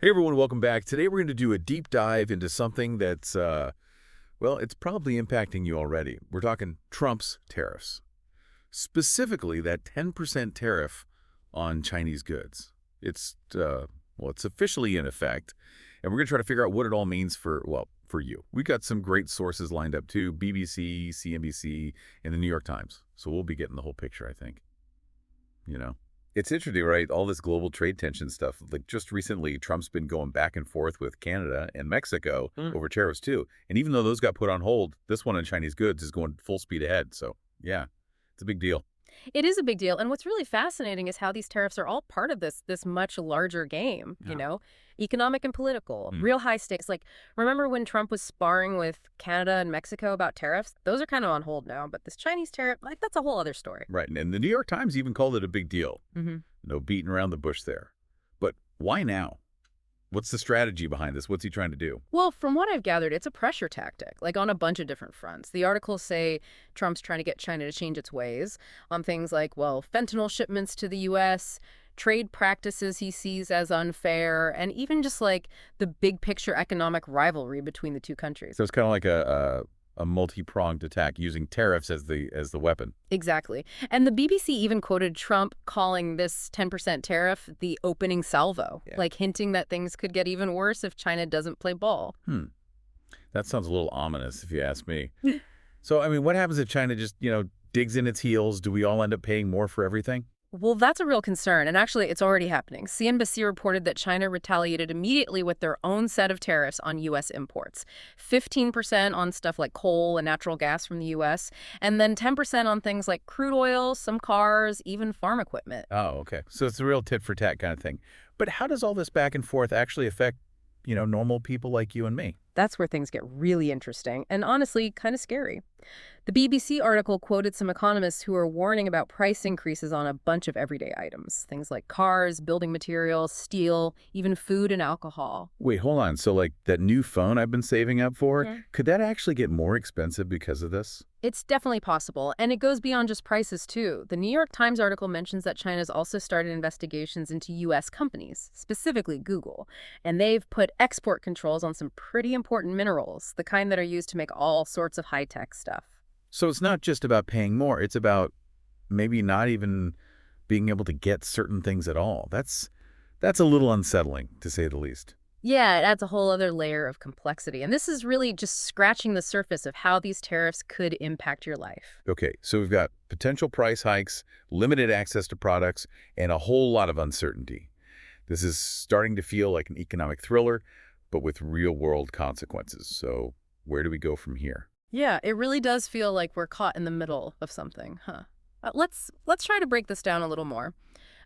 Hey everyone, welcome back. Today we're going to do a deep dive into something that's, well, it's probably impacting you already. We're talking Trump's tariffs. Specifically, that 10% tariff on Chinese goods. It's officially in effect, and we're going to try to figure out what it all means for you. We've got some great sources lined up too, BBC, CNBC, and the New York Times. So we'll be getting the whole picture, I think. You know? It's interesting, right? All this global trade tension stuff. Like just recently, Trump's been going back and forth with Canada and Mexico over tariffs too. And even though those got put on hold, this one on Chinese goods is going full speed ahead. So yeah, it's a big deal. It is a big deal. And what's really fascinating is how these tariffs are all part of this much larger game, Yeah. economic and political, Mm. real high stakes. Like, remember when Trump was sparring with Canada and Mexico about tariffs? Those are kind of on hold now, but this Chinese tariff, like, that's a whole other story. Right. And the New York Times even called it a big deal. hmm No beating around the bush there. But why now? What's the strategy behind this? What's he trying to do? Well, from what I've gathered, it's a pressure tactic, like on a bunch of different fronts. The articles say Trump's trying to get China to change its ways on things like, well, fentanyl shipments to the U.S., trade practices he sees as unfair, and even just like the big picture economic rivalry between the two countries. So it's kind of like a multi-pronged attack using tariffs as the weapon. Exactly. And the BBC even quoted Trump calling this 10% tariff the opening salvo, Yeah. like hinting that things could get even worse if China doesn't play ball. That sounds a little ominous if you ask me. So, I mean, what happens if China just, digs in its heels? Do we all end up paying more for everything? Well, that's a real concern, and actually it's already happening. CNBC reported that China retaliated immediately with their own set of tariffs on U.S. imports. 15% on stuff like coal and natural gas from the U.S., and then 10% on things like crude oil, some cars, even farm equipment. Oh, okay. So it's a real tit for tat kind of thing. But how does all this back and forth actually affect, normal people like you and me? That's where things get really interesting, and honestly, kind of scary. The BBC article quoted some economists who are warning about price increases on a bunch of everyday items, things like cars, building materials, steel, even food and alcohol. Wait, hold on. So, like, that new phone I've been saving up for, Yeah. could that actually get more expensive because of this? It's definitely possible, and it goes beyond just prices, too. The New York Times article mentions that China's also started investigations into U.S. companies, specifically Google, and they've put export controls on some pretty important minerals, the kind that are used to make all sorts of high-tech stuff. So it's not just about paying more. It's about maybe not even being able to get certain things at all. That's a little unsettling, to say the least. Yeah, it adds a whole other layer of complexity, and this is really just scratching the surface of how these tariffs could impact your life. Okay, so we've got potential price hikes, limited access to products, and a whole lot of uncertainty. This is starting to feel like an economic thriller, but with real-world consequences. So where do we go from here? Yeah, it really does feel like we're caught in the middle of something, huh? Let's try to break this down a little more.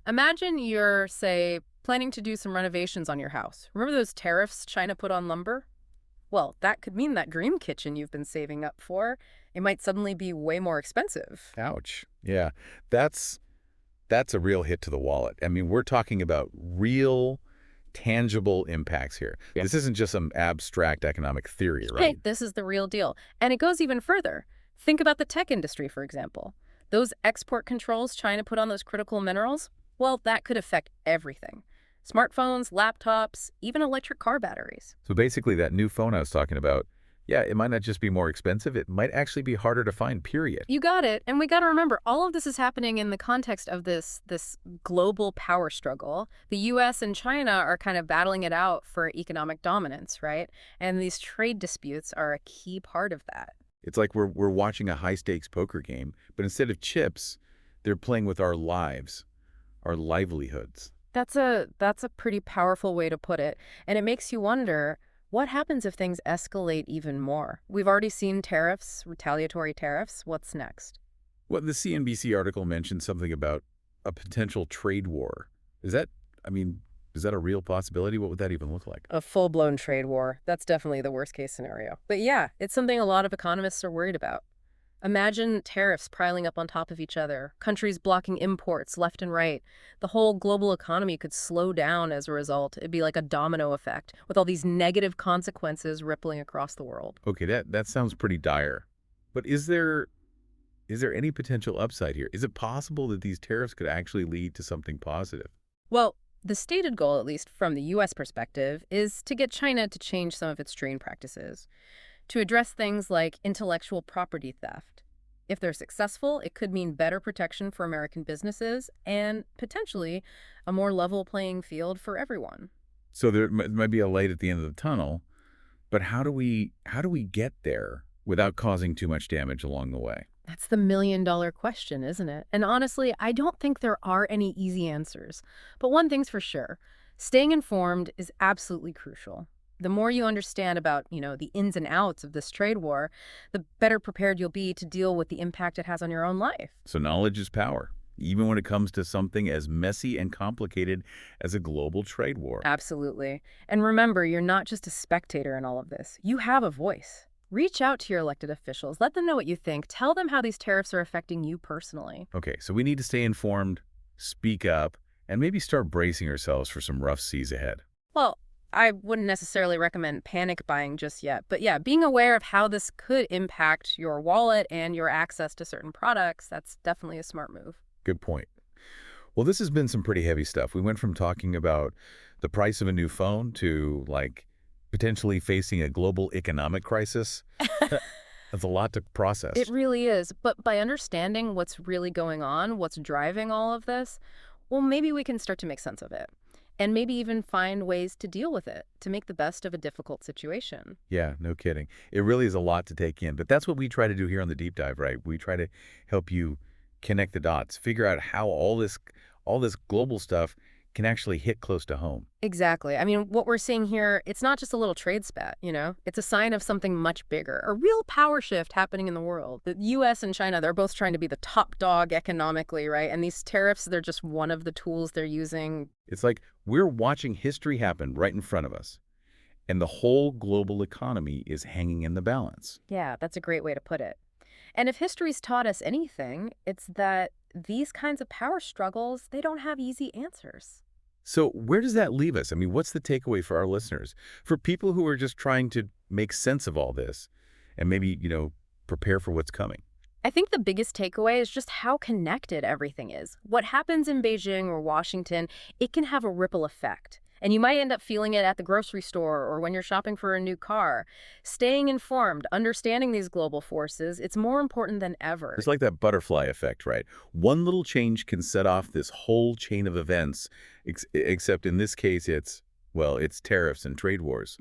Imagine you're, say, planning to do some renovations on your house. Remember those tariffs China put on lumber? Well, that could mean that dream kitchen you've been saving up for, it might suddenly be way more expensive. Ouch. Yeah, that's a real hit to the wallet. I mean, we're talking about real, tangible impacts here. Yeah. This isn't just some abstract economic theory, Hey, right? this is the real deal. And it goes even further. Think about the tech industry, for example. Those export controls China put on those critical minerals, well, that could affect everything. Smartphones, laptops, even electric car batteries. So basically, that new phone I was talking about, yeah, it might not just be more expensive, it might actually be harder to find, period. You got it. And we got to remember, all of this is happening in the context of this global power struggle. The U.S. and China are kind of battling it out for economic dominance, right? And these trade disputes are a key part of that. It's like we're watching a high-stakes poker game, but instead of chips, they're playing with our lives, our livelihoods. That's a pretty powerful way to put it. And it makes you wonder, what happens if things escalate even more? We've already seen tariffs, retaliatory tariffs. What's next? Well, the CNBC article mentioned something about a potential trade war. I mean, is that a real possibility? What would that even look like? A full-blown trade war. That's definitely the worst-case scenario. But yeah, it's something a lot of economists are worried about. Imagine tariffs piling up on top of each other, countries blocking imports left and right. The whole global economy could slow down as a result. It'd be like a domino effect, with all these negative consequences rippling across the world. Okay, that sounds pretty dire. But is there any potential upside here? Is it possible that these tariffs could actually lead to something positive? Well, The stated goal, at least from the U.S. perspective, is to get China to change some of its trade practices, to address things like intellectual property theft. If they're successful, it could mean better protection for American businesses and potentially a more level playing field for everyone. So there might be a light at the end of the tunnel, but how do we get there without causing too much damage along the way? That's the million-dollar question, isn't it? And honestly, I don't think there are any easy answers. But one thing's for sure, staying informed is absolutely crucial. The more you understand about, the ins and outs of this trade war, the better prepared you'll be to deal with the impact it has on your own life. So knowledge is power, even when it comes to something as messy and complicated as a global trade war. Absolutely. And remember, you're not just a spectator in all of this. You have a voice. Reach out to your elected officials. Let them know what you think. Tell them how these tariffs are affecting you personally. Okay, so we need to stay informed, speak up, and maybe start bracing ourselves for some rough seas ahead. Well, I wouldn't necessarily recommend panic buying just yet. But yeah, being aware of how this could impact your wallet and your access to certain products, that's definitely a smart move. Good point. Well, this has been some pretty heavy stuff. We went from talking about the price of a new phone to, like, potentially facing a global economic crisis. That's a lot to process. It really is. But by understanding what's really going on, what's driving all of this, well, maybe we can start to make sense of it. And maybe even find ways to deal with it, to make the best of a difficult situation. Yeah, no kidding. It really is a lot to take in, but that's what we try to do here on the Deep Dive, right? We try to help you connect the dots, figure out how all this global stuff can actually hit close to home. Exactly. I mean, what we're seeing here, it's not just a little trade spat. It's a sign of something much bigger, a real power shift happening in the world. The U.S. and China, they're both trying to be the top dog economically, right? And these tariffs, they're just one of the tools they're using. It's like we're watching history happen right in front of us, and the whole global economy is hanging in the balance. Yeah, that's a great way to put it. And if history's taught us anything, it's that these kinds of power struggles, they don't have easy answers. So where does that leave us? I mean, what's the takeaway for our listeners? For people who are just trying to make sense of all this and maybe, prepare for what's coming. I think the biggest takeaway is just how connected everything is. What happens in Beijing or Washington, it can have a ripple effect. And you might end up feeling it at the grocery store or when you're shopping for a new car. Staying informed, understanding these global forces, it's more important than ever. It's like that butterfly effect, right? One little change can set off this whole chain of events, except in this case, it's tariffs and trade wars.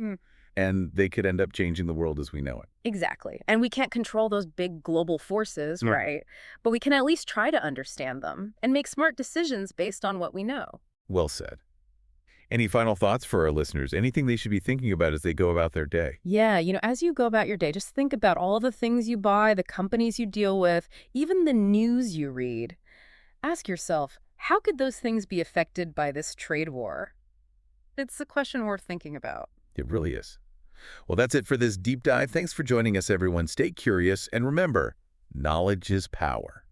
And they could end up changing the world as we know it. Exactly. And we can't control those big global forces, Mm. right? But we can at least try to understand them and make smart decisions based on what we know. Well said. Any final thoughts for our listeners? Anything they should be thinking about as they go about their day? Yeah, as you go about your day, just think about all the things you buy, the companies you deal with, even the news you read. Ask yourself, how could those things be affected by this trade war? It's a question worth thinking about. It really is. Well, that's it for this deep dive. Thanks for joining us, everyone. Stay curious, and remember, knowledge is power.